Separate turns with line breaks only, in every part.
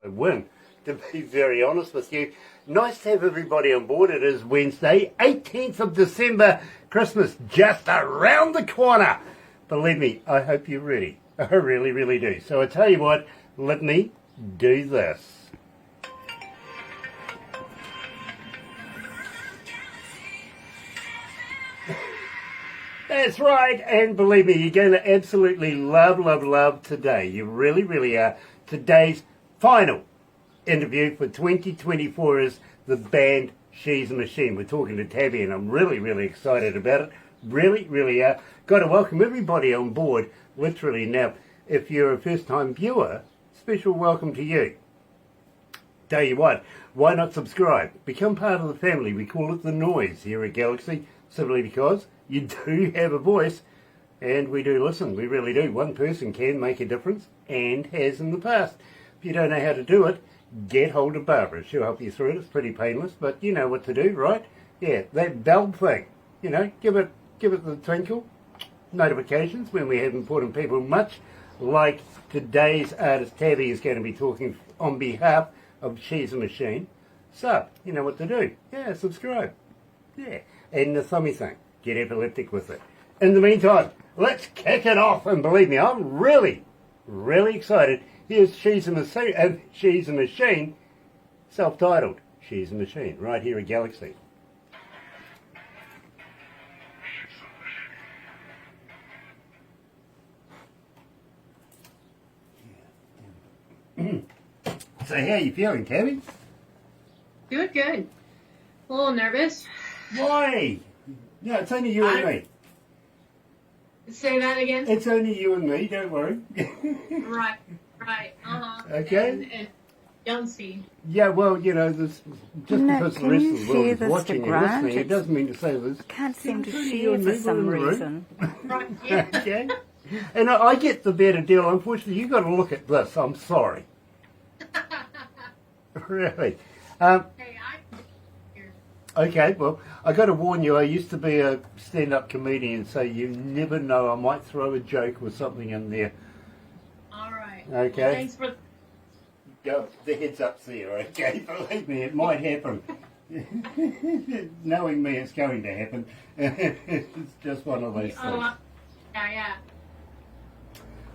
I win, to be very honest with you. Nice to have everybody on board. It is Wednesday, 18th of December, Christmas just around the corner. Believe me, I hope you're ready. I really, really do. So I tell you what, let me do this. That's right, and believe me, you're going to absolutely love today. You really, really are. Today's final interview for 2024 is the band She's a Machine. We're talking to Tabby, and I'm really, really excited about it. Really, really are. Got to welcome everybody on board, literally. Now, if you're a first-time viewer, special welcome to you. Tell you what, why not subscribe? Become part of the family. We call it The Noise here at Galaxy, simply because you do have a voice, and we do listen. We really do. One person can make a difference, and has in the past. If you don't know how to do it, get hold of Barbara. She'll help you through it. It's pretty painless, but you know what to do, right? Yeah, that bell thing. You know, give it the twinkle. Notifications when we have important people, much like today's artist Tabby is going to be talking on behalf of She's a Machine. So, you know what to do. Yeah, subscribe. Yeah, and the thummy thing. Get epileptic with it. In the meantime, let's kick it off. And believe me, I'm really, really excited. Here's She's a Machine, self-titled She's a Machine, right here at Galaxy. So how are you feeling, Tabby?
Good. A little nervous.
Why? No, it's only you and me.
Say that again?
It's only you and me, don't worry.
Right. Uh-huh.
Okay.
And don't see.
Yeah, well, you know, just because the rest of the world is watching and
Grant?
listening, it doesn't mean to say this.
I can't seem to
It's only
see
you
you
and
for
me,
some
we're in the room.
reason.
Right, yeah.
Okay. And I get the better deal. Unfortunately, you've got to look at this. I'm sorry. Really.
Hey, I'm here.
Okay, well, I got to warn you, I used to be a stand-up comedian, so you never know. I might throw a joke or something in there.
All right.
Okay.
Well, thanks for...
Go, the heads up's there, okay? Believe me, it might happen. Knowing me, it's going to happen. It's just one of those things.
Yeah.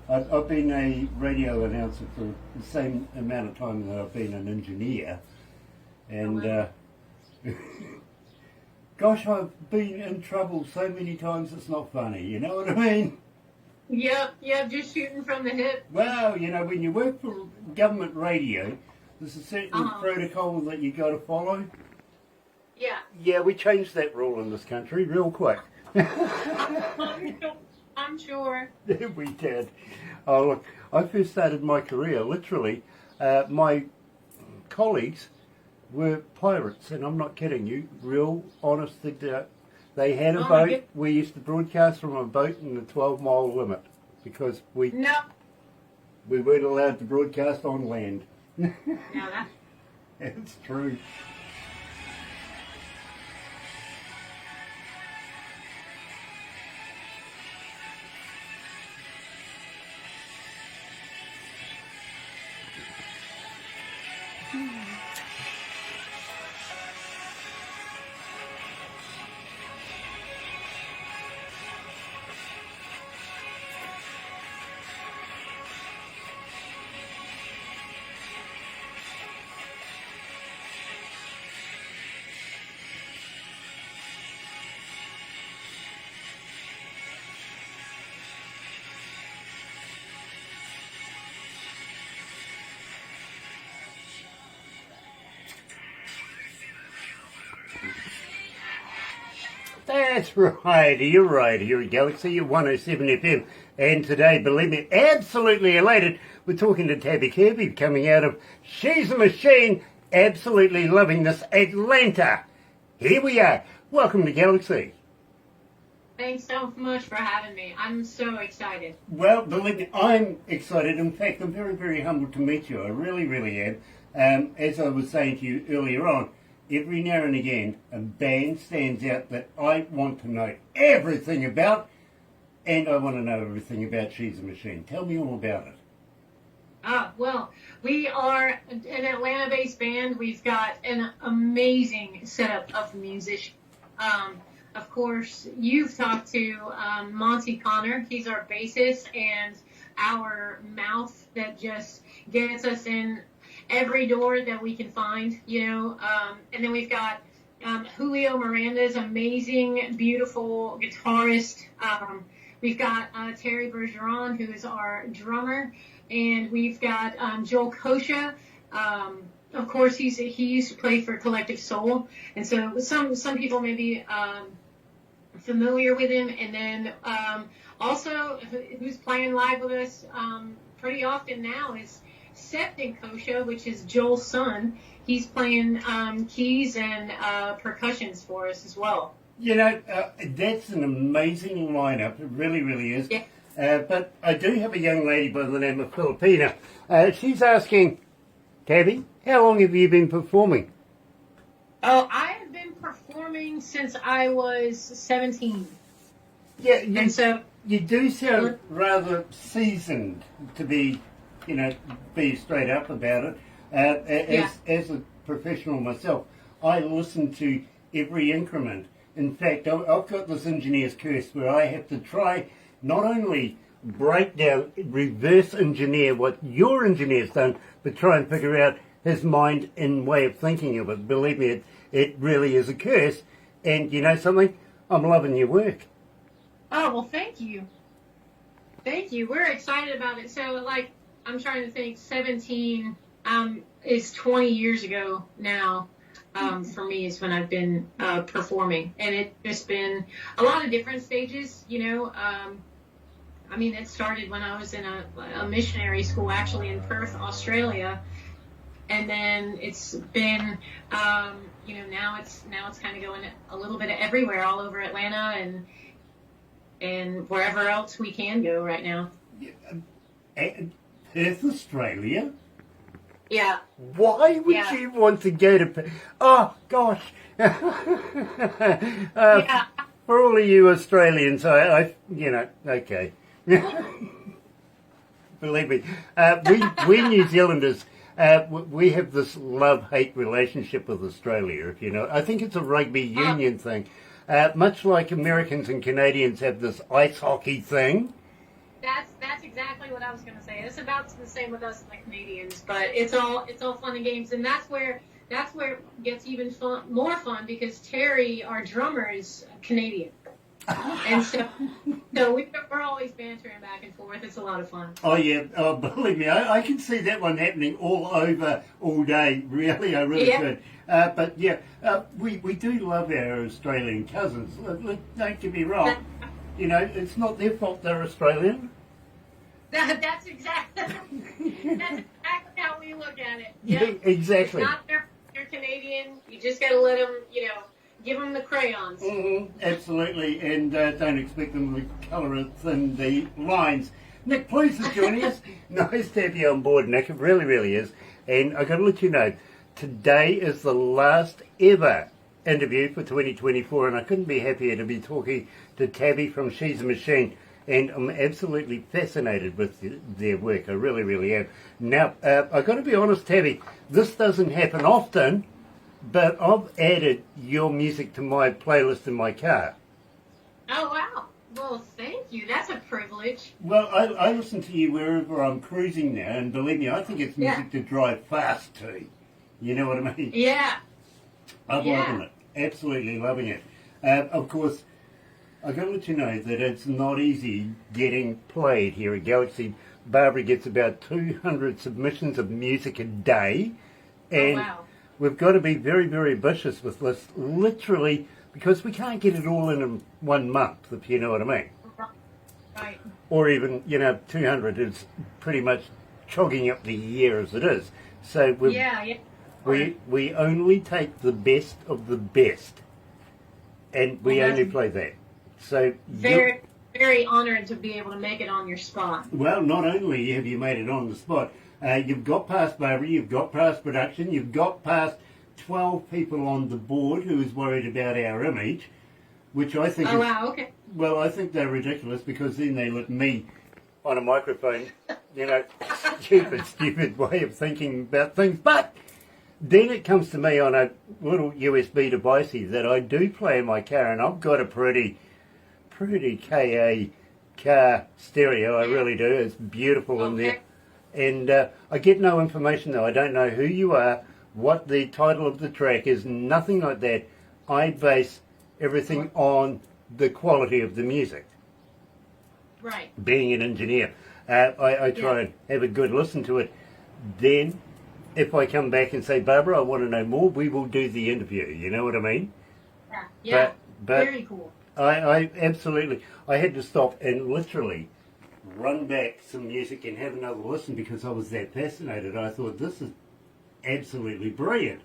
I've been a radio announcer for the same amount of time that I've been an engineer. And, gosh, I've been in trouble so many times it's not funny, you know what I mean?
Yep, just shooting from the hip.
Well, you know, when you work for government radio, there's a certain protocol that you got to follow.
Yeah.
Yeah, we changed that rule in this country real quick.
I'm sure.
We did. Oh, look, I first started my career, literally, my colleagues were pirates, and I'm not kidding you, real honest. They had a boat. We used to broadcast from a boat in the 12-mile limit because we weren't allowed to broadcast on land.
Yeah,
It's true. That's right, you're right, here at Galaxy 107 FM. And today, believe me, absolutely elated, we're talking to Tabby Kirby, coming out of She's a Machine, absolutely loving this Atlanta. Here we are. Welcome to Galaxy.
Thanks so much for having me. I'm so excited.
Well, believe me, I'm excited. In fact, I'm very, very humbled to meet you. I really, really am. As I was saying to you earlier on, every now and again, a band stands out that I want to know everything about, and I want to know everything about She's a Machine. Tell me all about it.
Well, we are an Atlanta-based band. We've got an amazing setup of musicians. Of course, you've talked to Monty Connor. He's our bassist and our mouth that just gets us in every door that we can find, And then we've got Julio Miranda's amazing, beautiful guitarist. We've got Terry Bergeron, who is our drummer. And we've got Joel Kosha. Of course, he used to play for Collective Soul, and so some people may be familiar with him. And then also, who's playing live with us pretty often now is Septic Kosha, which is Joel's son. He's playing keys and percussions for us as well.
That's an amazing lineup. It really, really is.
Yeah.
But I do have a young lady by the name of Filipina. She's asking, Tabby, how long have you been performing?
Oh, I have been performing since I was 17.
Yeah,
and so
you do sound rather seasoned to be, be straight up about it. As a professional myself, I listen to every increment. In fact, I've got this engineer's curse where I have to try not only break down, reverse engineer what your engineer's done, but try and figure out his mind and way of thinking of it. Believe me, it really is a curse. And you know something? I'm loving your work.
Oh, well, thank you. Thank you. We're excited about it. So, I'm trying to think, 17 is 20 years ago now. For me, is when I've been performing. And it's just been a lot of different stages, it started when I was in a missionary school, actually in Perth, Australia, and then it's been, now it's kind of going a little bit everywhere, all over Atlanta and wherever else we can go right now.
Perth, Australia?
Yeah.
Why would you want to go to Perth? Oh, gosh. For all of you Australians, okay. Believe me, we New Zealanders, we have this love-hate relationship with Australia, if you know. I think it's a rugby union thing. Much like Americans and Canadians have this ice hockey thing.
That's exactly what I was going to say. It's about the same with us and the Canadians, but it's all fun and games, and that's where it gets even more fun because Terry, our drummer, is Canadian. And so we're always bantering back and forth. It's a lot of fun.
Oh, yeah. Oh, believe me, I can see that one happening all day. Really, I really could. But, we do love our Australian cousins. Don't get me wrong. It's not their fault they're Australian.
That's exactly how we look at it.
Yeah, exactly.
It's not they're Canadian. You just got to let them, give them the crayons.
Mm-hmm, absolutely, and don't expect them to colour it in the lines. Nick, please for joining us. Nice to have you on board, Nick. It really, really is. And I've got to let you know, today is the last ever interview for 2024, and I couldn't be happier to be talking to Tabby from She's a Machine. And I'm absolutely fascinated with their work. I really, really am. Now, I've got to be honest, Tabby, this doesn't happen often, but I've added your music to my playlist in my car.
Oh, wow. Well, thank you. That's a privilege.
Well, I listen to you wherever I'm cruising now, and believe me, I think it's music to drive fast to. You know what I mean?
Yeah.
I'm loving it. Absolutely loving it. Of course, I've got to let you know that it's not easy getting played here at Galaxy. Barbara gets about 200 submissions of music a day. And we've got to be very, very ambitious with this, literally, because we can't get it all in 1 month, if you know what I mean.
Right.
Or even, 200 is pretty much chogging up the year as it is. So we only take the best of the best. And we only play that. So
very, very honored to be able to make it on your spot.
Well, not only have you made it on the spot, you've got past Barbara, you've got past production, you've got past 12 people on the board who is worried about our image, which I think
wow, okay.
Well, I think they're ridiculous because then they let me on a microphone, you know, stupid way of thinking about things. But then it comes to me on a little USB device that I do play in my car, and I've got a pretty KA car stereo. I really do. It's beautiful in there. And I get no information though. I don't know who you are, what the title of the track is, nothing like that. I base everything on the quality of the music.
Right.
Being an engineer, I try and have a good listen to it. Then, if I come back and say, Barbara, I want to know more, we will do the interview. You know what I mean?
Yeah.
But
very cool.
I absolutely, I had to stop and literally run back some music and have another listen because I was that fascinated. I thought, this is absolutely brilliant.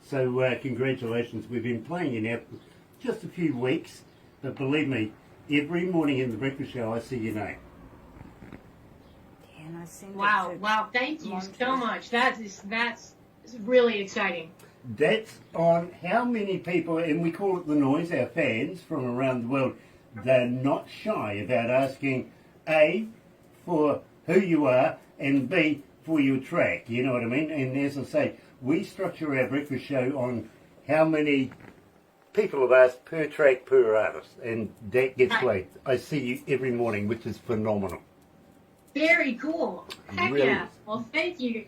So congratulations, we've been playing you now for just a few weeks, but believe me, every morning in the breakfast show I see your name.
And I sent
Wow, thank you so much. That's really exciting.
That's on how many people, and we call it the noise, our fans from around the world, they're not shy about asking A, for who you are, and B, for your track, you know what I mean? And as I say, we structure our breakfast show on how many people have asked per track, per artist, and that gets played. I see you every morning, which is phenomenal.
Very cool. Heck
Really
yeah.
is.
Well, thank you,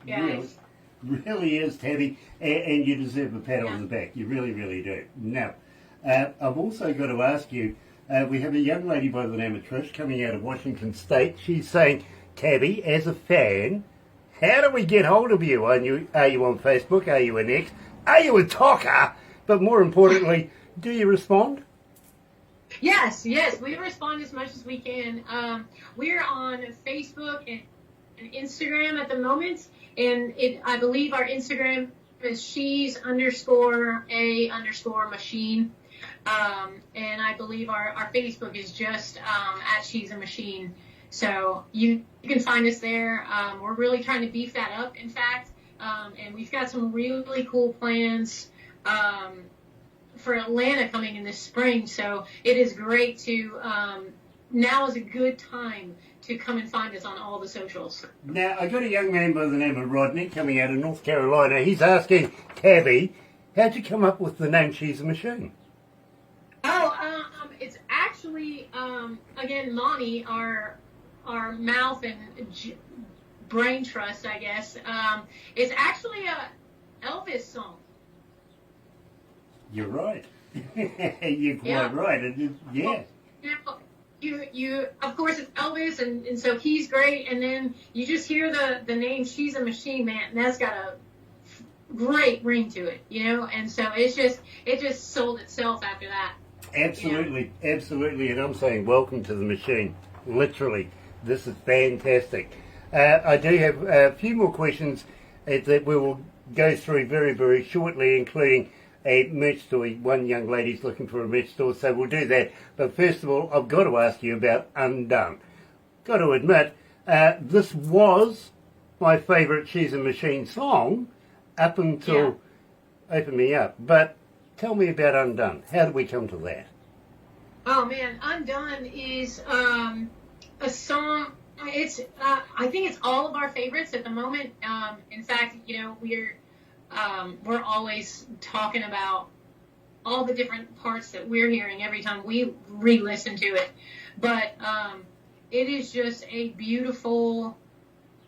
guys.
Really is, Tabby, and you deserve a pat on the back. You really do. Now, I've also got to ask you, we have a young lady by the name of Trish coming out of Washington State. She's saying, Tabby, as a fan, how do we get hold of you? Are you on Facebook? Are you an X? Are you a talker? But more importantly, do you respond?
Yes, we respond as much as we can. We're on Facebook and Instagram at the moment, and I believe our Instagram is she's_a_machine, and I believe our Facebook is just at she's a machine. So you can find us there. We're really trying to beef that up, in fact, and we've got some really cool plans for Atlanta coming in this spring. So it is great to now is a good time to come and find us on all the socials.
Now, I got a young man by the name of Rodney coming out of North Carolina. He's asking, Tabby, how'd you come up with the name She's a Machine?
Oh, it's actually, again, Monty, our mouth and brain trust, I guess. It's actually a Elvis song.
You're right. You're quite right. It is, yeah.
Well, you of course it's Elvis, and so he's great, and then you just hear the name She's a Machine, man, and that's got a great ring to it, you know, and so it just sold itself after that.
Absolutely, absolutely, and I'm saying welcome to the machine. Literally, this is fantastic. I do have a few more questions that we will go through very shortly, including a merch store. One young lady's looking for a merch store, so we'll do that. But first of all, I've got to ask you about Undone. Got to admit, this was my favourite She's a Machine song up until Open Me Up. But tell me about Undone. How did we come to that?
Oh man, Undone is a song. It's I think it's all of our favorites at the moment. In fact, you know, we're always talking about all the different parts that we're hearing every time we re-listen to it. But it is just a beautiful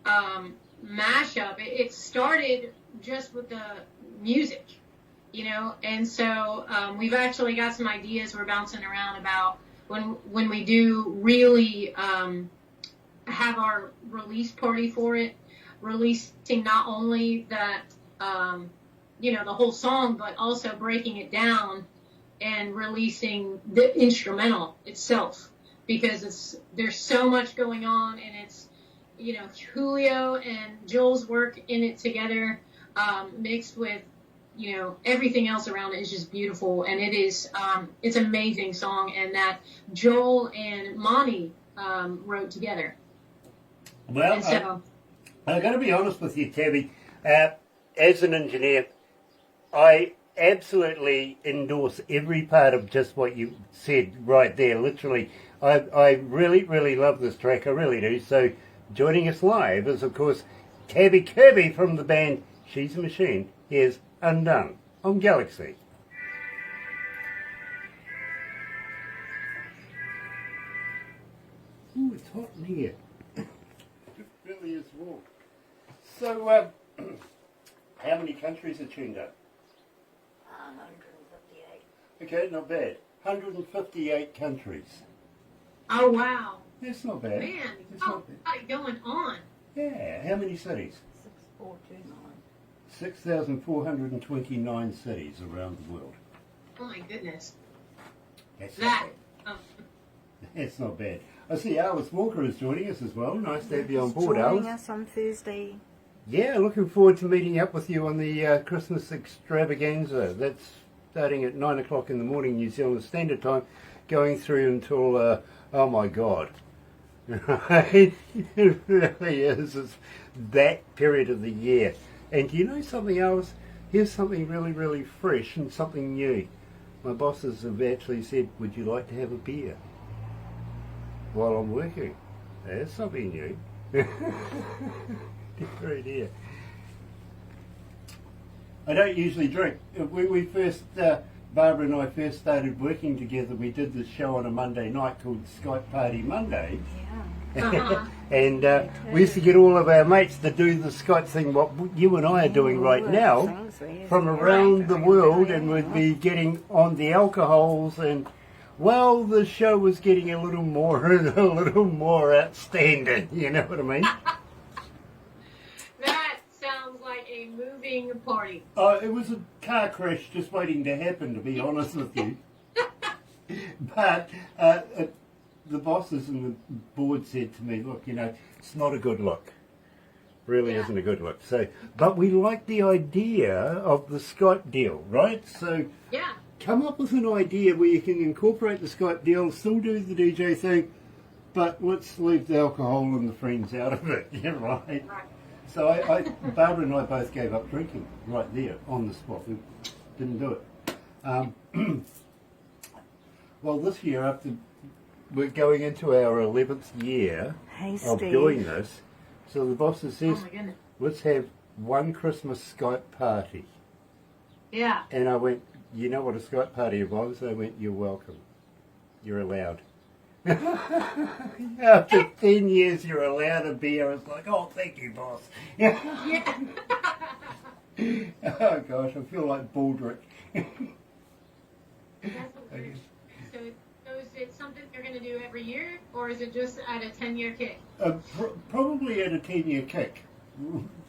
mashup. It started just with the music, you know, and so we've actually got some ideas we're bouncing around about when we do really have our release party for it, releasing not only that you know, the whole song, but also breaking it down and releasing the instrumental itself, because there's so much going on, and it's, you know, Julio and Joel's work in it together, mixed with, you know, everything else around it is just beautiful, and it is it's an amazing song, and that Joel and Monty wrote together.
Well,
so,
I've got to be honest with you, Tabby. As an engineer, I absolutely endorse every part of just what you said right there. Literally, I really, really love this track. I really do. So joining us live is, of course, Tabby Kirby from the band She's a Machine. Here's Undone on Galaxy. Ooh, it's hot in here. It really is warm. So, how many countries are tuned up?
158.
Okay, not bad. 158 countries.
Oh, wow.
That's not bad.
Man,
That's not bad.
what's going on?
Yeah, how many cities?
6429.
6,429 cities around the world.
Oh, my goodness.
That's
That.
not bad. That's not bad. I see Alice Walker is joining us as well. Nice to have you on
He's
board,
joining
Alice.
us on Thursday.
Yeah, looking forward to meeting up with you on the Christmas extravaganza. That's starting at 9 o'clock in the morning New Zealand Standard Time, going through until, oh my God. It really is. It's that period of the year. And you know something else? Here's something really, really fresh and something new. My bosses have actually said, would you like to have a beer while I'm working? That's something new. Dear, dear. I don't usually drink. When we first, Barbara and I first started working together, we did this show on a Monday night called Skype Party Mondays.
Yeah.
And we used to get all of our mates to do the Skype thing, what you and I are doing right now, from around the world, and we'd be getting on the alcohols, and well, the show was getting a little more and a little more outstanding, you know what I mean?
That sounds like a moving party.
It was a car crash just waiting to happen, to be honest with you. But the bosses and the board said to me, look, you know, it's not a good look. Really
Yeah.
isn't a good look. So, but we like the idea of the Skype deal, right? So
Yeah.
come up with an idea where you can incorporate the Skype deal, still do the DJ thing, but let's leave the alcohol and the friends out of it. Yeah, right.
Right.
So Barbara and I both gave up drinking right there on the spot. We didn't do it. Well, this year, after we're going into our 11th year
Hey,
of
Steve.
doing this, so the boss
Oh,
says,
my goodness.
let's have one Christmas Skype party.
Yeah.
And I went, you know what a Skype party involves? I went, you're welcome. You're allowed. After 10 years, you're allowed a beer. It's like, oh, thank you, boss.
Yeah.
Oh, gosh, I feel like Baldrick.
That's what we're- so is it something they're going to do every year, or is it just at a 10-year kick?
Probably at a 10-year kick.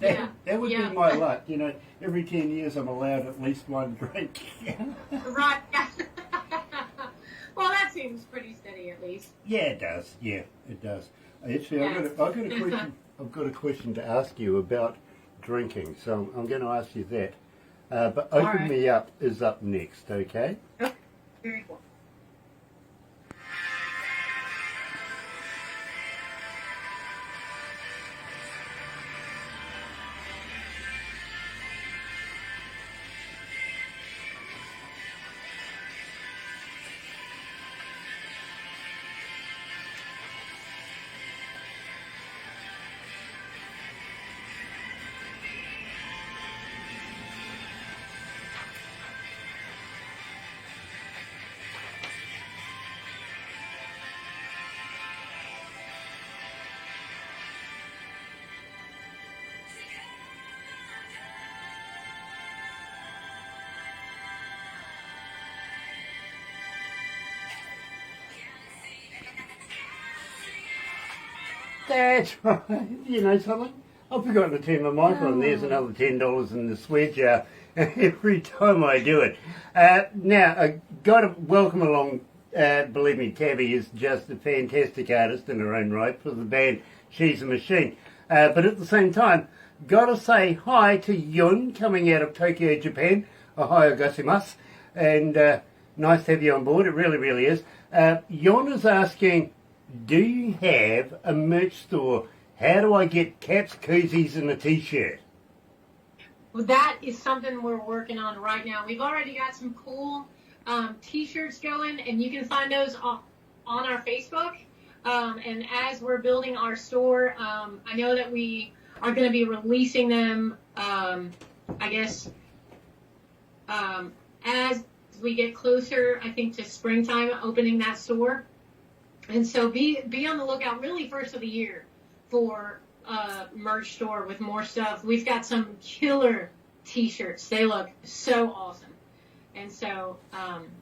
Yeah,
That would
yeah.
be my luck. You know, every 10 years I'm allowed at least one drink.
Right. Well, that seems pretty steady, at least.
Yeah, it does. Yeah, it does. Actually, I've got a question to ask you about drinking, so I'm going to ask you that. But Open
right.
Me Up is up next, okay?
Okay. Very cool.
That's right. You know something? I've forgotten to turn my mic on. There's another $10 in the sweat jar every time I do it. Now, I got to welcome along, believe me, Tabby is just a fantastic artist in her own right for the band She's a Machine. But at the same time, got to say hi to Yun coming out of Tokyo, Japan. Ohio gozaimasu. And nice to have you on board. It really, really is. Yun is asking, do you have a merch store? How do I get caps, koozies, and a t-shirt?
Well, that is something we're working on right now. We've already got some cool t-shirts going, and you can find those on our Facebook. And as we're building our store, I know that we are going to be releasing them, I guess, as we get closer, I think, to springtime, opening that store. And so be on the lookout really first of the year for merch store with more stuff. We've got some killer t-shirts. They look so awesome. And so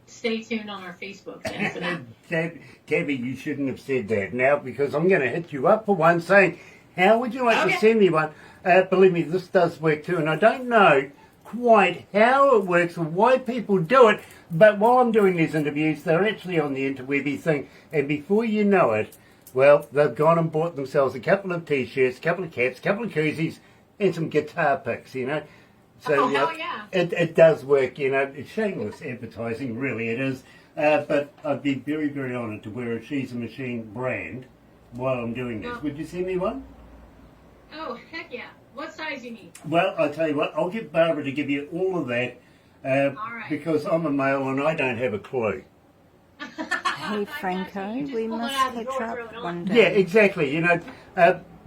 stay tuned on our Facebook then for that.
Tabby, you shouldn't have said that now, because I'm going to hit you up for one saying, how would you like to send me one? Believe me, this does work too, and I don't know quite how it works or why people do it, but while I'm doing these interviews, they're actually on the interwebby thing, and before you know it, well, they've gone and bought themselves a couple of t-shirts, a couple of caps, a couple of koozies, and some guitar picks, you know. So
hell yeah.
It does work, you know. It's shameless advertising, really it is. But I'd be very, very honoured to wear a She's a Machine brand while I'm doing this. Would you send me one?
Oh, heck yeah. What size you need?
Well, I'll tell you what, I'll get Barbara to give you all of that
All right.
because I'm a male and I don't have a clue.
Hey, Franco, we must catch up one day.
Yeah, exactly. You know,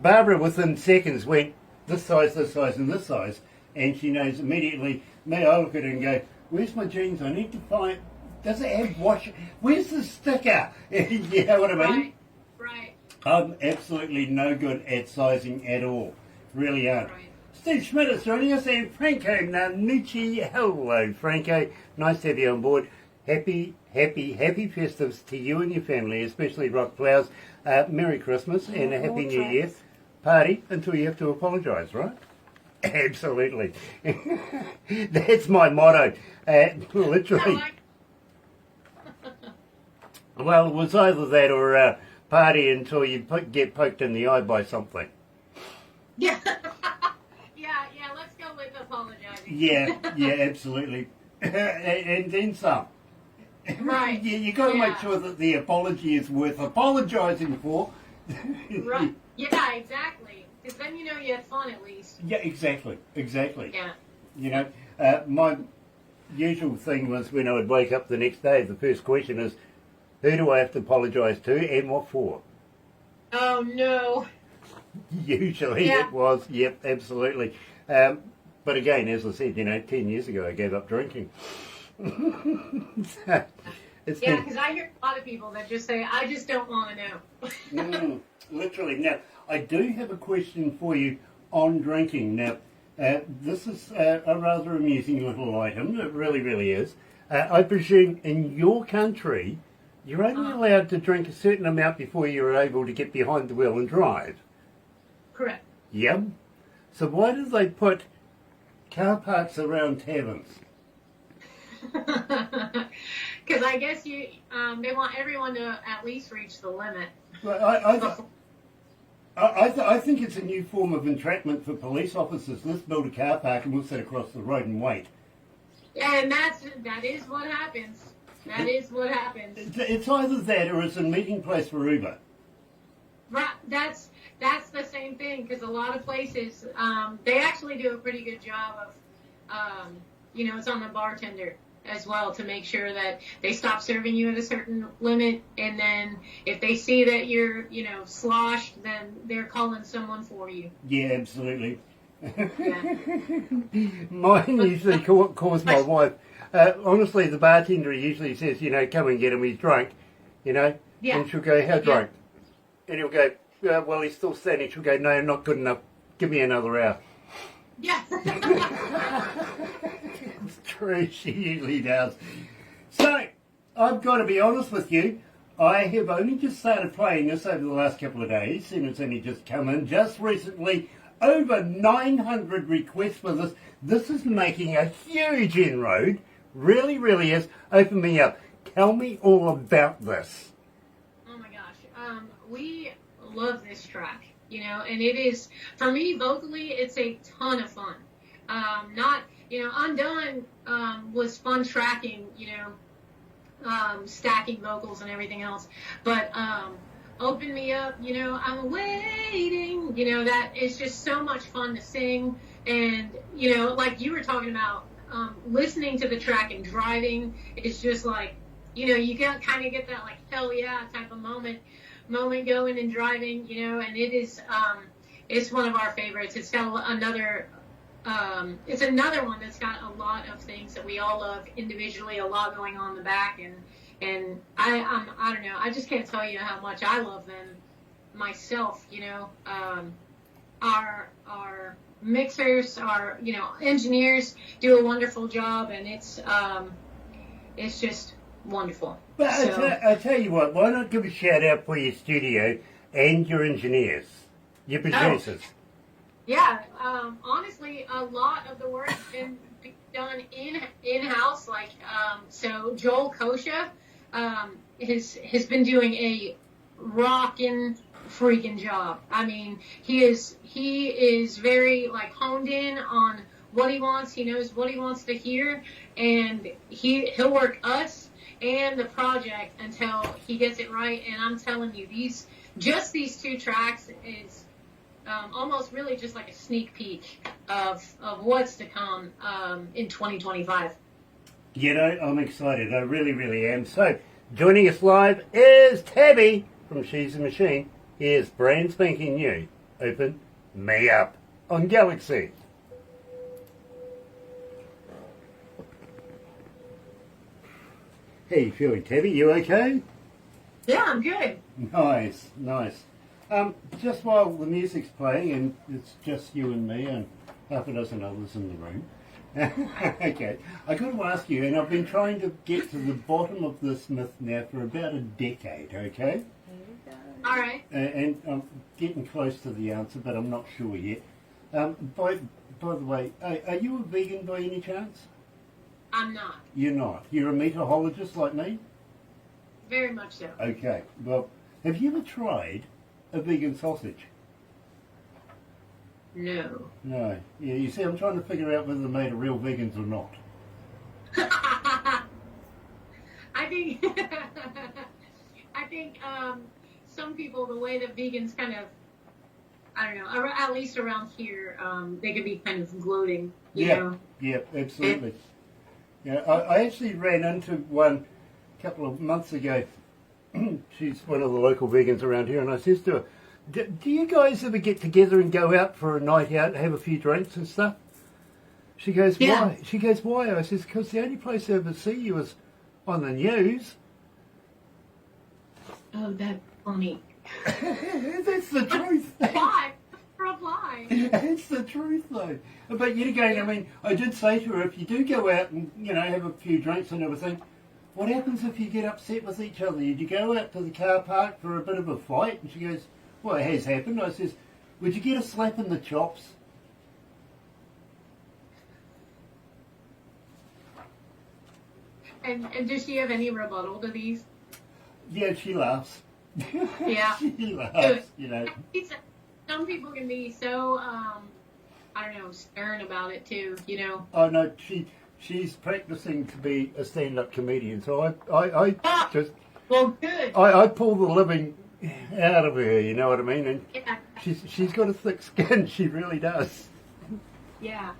Barbara within seconds went this size, and this size, and she knows immediately. May I look at it and go, where's my jeans? I need to find, does it have wash? Where's the sticker? You know what I mean?
Right.
I'm absolutely no good at sizing at all. Really aren't.
Right.
Steve Schmidt is joining us, and Franco Nanucci. Hello, Franco. Nice to have you on board. Happy festives to you and your family, especially Rock Flowers. Merry Christmas and a Happy New Year. Party until you have to apologise, right? Absolutely. That's my motto. Literally. Well, it was either that or party until you get poked in the eye by something.
Yeah. yeah, let's go with apologizing.
Yeah, absolutely. And then some.
Right.
You got to make sure that the apology is worth apologising for.
Right. Yeah, exactly. Because then you know you had fun at least.
Yeah, exactly.
Yeah.
You know, my usual thing was when I would wake up the next day, the first question is, who do I have to apologise to and what for?
Oh, no.
Usually it was, yep, absolutely. But again, as I said, you know, 10 years ago I gave up drinking.
Because I hear a lot of people that just say, I just don't want to know.
Literally. Now, I do have a question for you on drinking. Now, this is a rather amusing little item. It really, really is. I presume in your country, you're only allowed to drink a certain amount before you're able to get behind the wheel and drive.
Correct.
Yep. So why do they put car parks around taverns?
Because I guess they want everyone to at least reach the limit.
Well, I think it's a new form of entrapment for police officers. Let's build a car park and we'll sit across the road and wait.
And that is what happens. That is what happens.
It's either that or it's a meeting place for Uber.
Right. That's the same thing, because a lot of places they actually do a pretty good job of it's on the bartender as well to make sure that they stop serving you at a certain limit, and then if they see that you're sloshed, then they're calling someone for you.
Yeah, absolutely.
Yeah.
Mine usually calls my wife. Honestly, the bartender usually says, come and get him, he's drunk,
Yeah.
and she'll go, how drunk? And he'll go, well, he's still standing. She'll go, no, not good enough, give me another hour.
Yeah.
It's true, she usually does. So, I've got to be honest with you, I have only just started playing this over the last couple of days, and it's only just come in just recently. Over 900 requests for this. This is making a huge inroad. Really, really is. Open me up. Tell me all about this.
Oh my gosh. We love this track, and it is, for me, vocally, it's a ton of fun. Undone was fun tracking, stacking vocals and everything else. But Open Me Up, I'm waiting, that is just so much fun to sing. And, like you were talking about, listening to the track and driving is just like, you get kind of get that like hell yeah type of moment going and driving, and it is it's one of our favorites. It's got another it's another one that's got a lot of things that we all love individually, a lot going on in the back, and I don't know, I just can't tell you how much I love them myself. Our mixers, our engineers do a wonderful job, and it's just wonderful.
But I tell you what, why not give a shout out for your studio and your engineers, your producers?
Yeah, honestly, a lot of the work has been done in-house. Like, so Joel Kosha has been doing a rockin' freaking job. I mean, he is very like honed in on what he wants. He knows what he wants to hear, and he'll work us and the project until he gets it right. And I'm telling you, these 2 tracks is almost really just like a sneak peek of what's to come in 2025.
I'm excited. I really, really am. So, joining us live is Tabby from She's a Machine. Here's brand spanking new. Open Me Up on Galaxy. How you feeling, Tabby? You okay?
Yeah, I'm good.
Nice. Just while the music's playing, and it's just you and me and half a dozen others in the room. Okay, I got to ask you, and I've been trying to get to the bottom of this myth now for about a decade, okay?
All right.
And I'm getting close to the answer, but I'm not sure yet. By the way, are you a vegan by any chance?
I'm not.
You're not. You're a meatologist like me?
Very much so.
Okay. Well, have you ever tried a vegan sausage?
No.
No. Yeah, you see, I'm trying to figure out whether they're made of real vegans or not.
I think some people, the way that vegans kind of, I don't know, at least around here, they could be kind of gloating, you know?
Yeah, absolutely. I actually ran into one a couple of months ago. She's one of the local vegans around here, and I says to her, do you guys ever get together and go out for a night out and have a few drinks and stuff? She goes, why? She goes, why? I says, because the only place I ever see you is on the news.
Oh, that's funny.
That's the truth.
Why? Reply.
It's the truth, though. But yet again, I mean, I did say to her, if you do go out and, have a few drinks and everything, what happens if you get upset with each other? Did you go out to the car park for a bit of a fight? And she goes, well, it has happened. I says, would you get a slap in the chops?
And does she have any rebuttal to these?
Yeah, she laughs.
Yeah.
She laughs,
Some people can be so, I don't know, stern about it too,
Oh, no, she's practicing to be a stand-up comedian, so I just...
Well, good.
I pull the living out of her, you know what I mean? And
Yeah.
she's got a thick skin, she really does.
Yeah.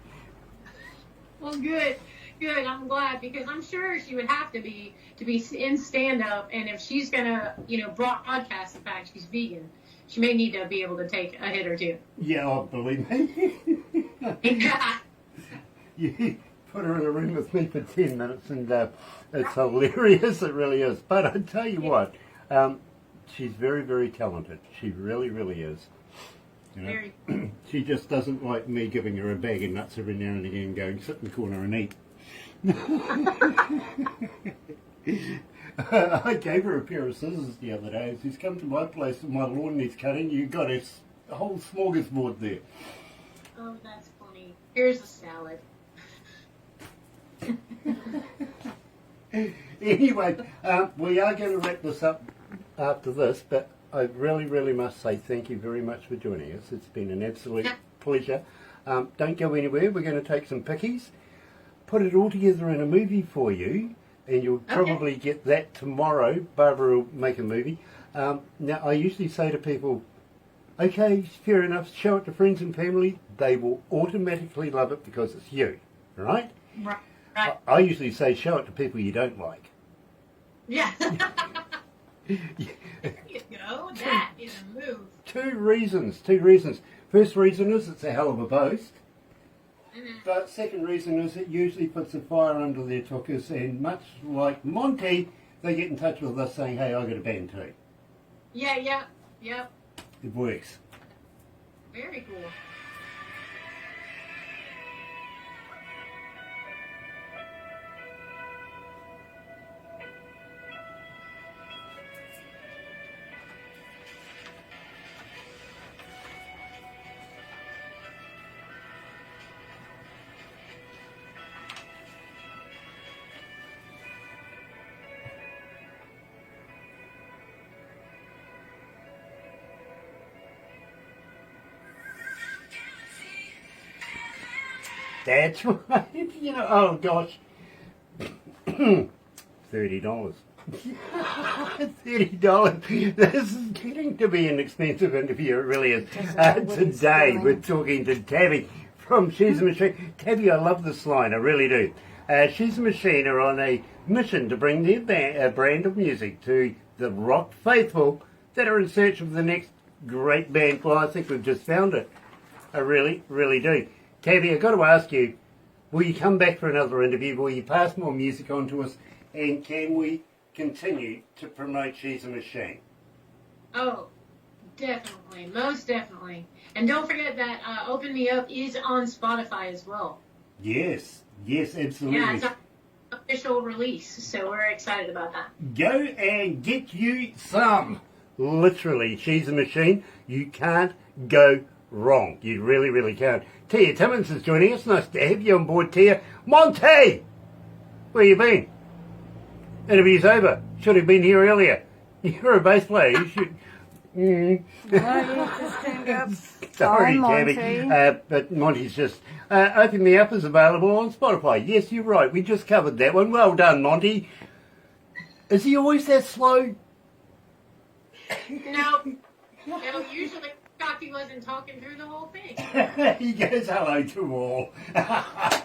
Well, good. I'm glad, because I'm sure she would have to be in stand-up, and if she's gonna, broadcast the fact she's vegan, she may need to be able to take a hit or two.
Yeah, believe me. You put her in a room with me for 10 minutes, and it's hilarious. It really is. But I tell you what, she's very, very talented. She really, really is.
Very.
She just doesn't like me giving her a bag of nuts every now and again, going sit in the corner and eat. I gave her a pair of scissors the other day. She's come to my place with my lawn needs cutting. You got a whole smorgasbord there.
Oh, that's funny. Here's a salad.
Anyway, we are going to wrap this up after this, but I really, really must say thank you very much for joining us. It's been an absolute pleasure. Don't go anywhere. We're going to take some pickies, put it all together in a movie for you, and you'll probably get that tomorrow. Barbara will make a movie. Now, I usually say to people, okay, fair enough, show it to friends and family. They will automatically love it because it's you, right?
Right.
I usually say show it to people you don't like.
Yeah. There you go. That is a move.
Two reasons. First reason is it's a hell of a boast. But second reason is it usually puts a fire under their tuckers, and much like Monty, they get in touch with us saying, hey, I got a band too.
Yeah.
It works.
Very cool.
That's right. You know, oh gosh. $30. $30. This is getting to be an expensive interview, it really is. Today we're talking to Tabby from She's a Machine. Tabby, I love this line, I really do. She's a Machine are on a mission to bring their brand of music to the rock faithful that are in search of the next great band. Well, I think we've just found it. I really, really do. Tabby, I've got to ask you, will you come back for another interview? Will you pass more music on to us? And can we continue to promote She's a Machine?
Oh, definitely. Most definitely. And don't forget that Open Me Up is on Spotify as well.
Yes, absolutely.
Yeah, it's our official release, so we're excited about that.
Go and get you some. Literally, She's a Machine. You can't go wrong. You really, really can't. Tia Timmins is joining us. Nice to have you on board, Tia. Monty! Where you been? Interview's over. Should have been here earlier. You're a bass player. You should...
No, you just turned up.
Sorry,
Monty.
Tabby. But Monty's just... Open Me Up is available on Spotify. Yes, you're right. We just covered that one. Well done, Monty. Is he always that slow?
No, usually Cocky wasn't talking through the whole thing.
He goes hello to all.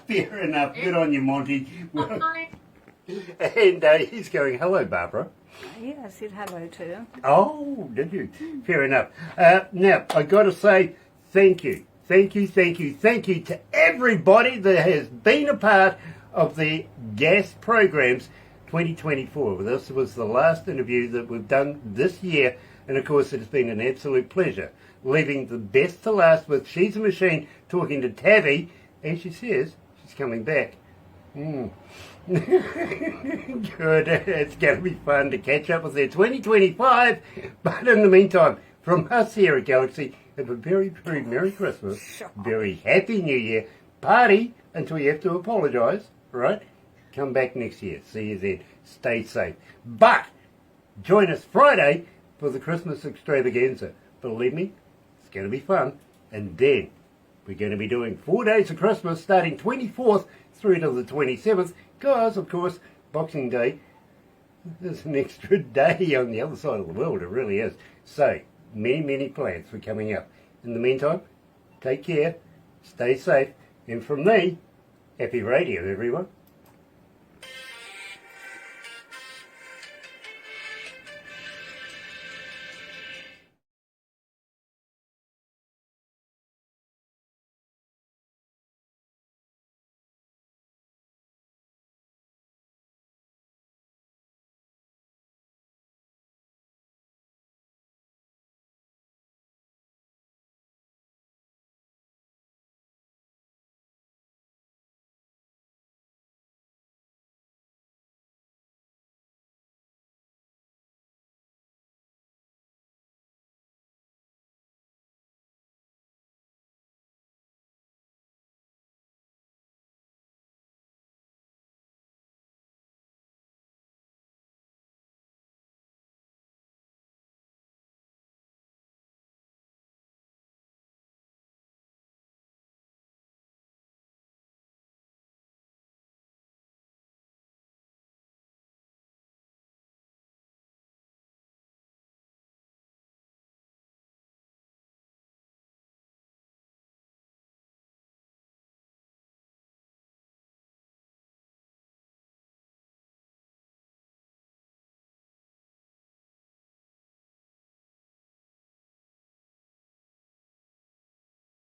Fair enough. Good on you, Monty. And he's going, hello, Barbara.
Yeah, I said hello to her.
Oh, did you? Fair enough. Now, I got to say thank you. Thank you to everybody that has been a part of the GAS programs 2024. This was the last interview that we've done this year, and of course it has been an absolute pleasure. Leaving the best to last with She's a Machine talking to Tabby, and she says she's coming back. Good. It's going to be fun to catch up with her 2025. But in the meantime, from us here at Galaxy, have a very, very Merry Christmas. Very Happy New Year. Party until you have to apologise, right? Come back next year. See you then. Stay safe. But join us Friday for the Christmas extravaganza. Believe me, it's going to be fun. And then we're going to be doing 4 days of Christmas starting 24th through to the 27th, because, of course, Boxing Day is an extra day on the other side of the world. It really is. So, many, many plans for coming up. In the meantime, take care, stay safe, and from me, happy radio, everyone.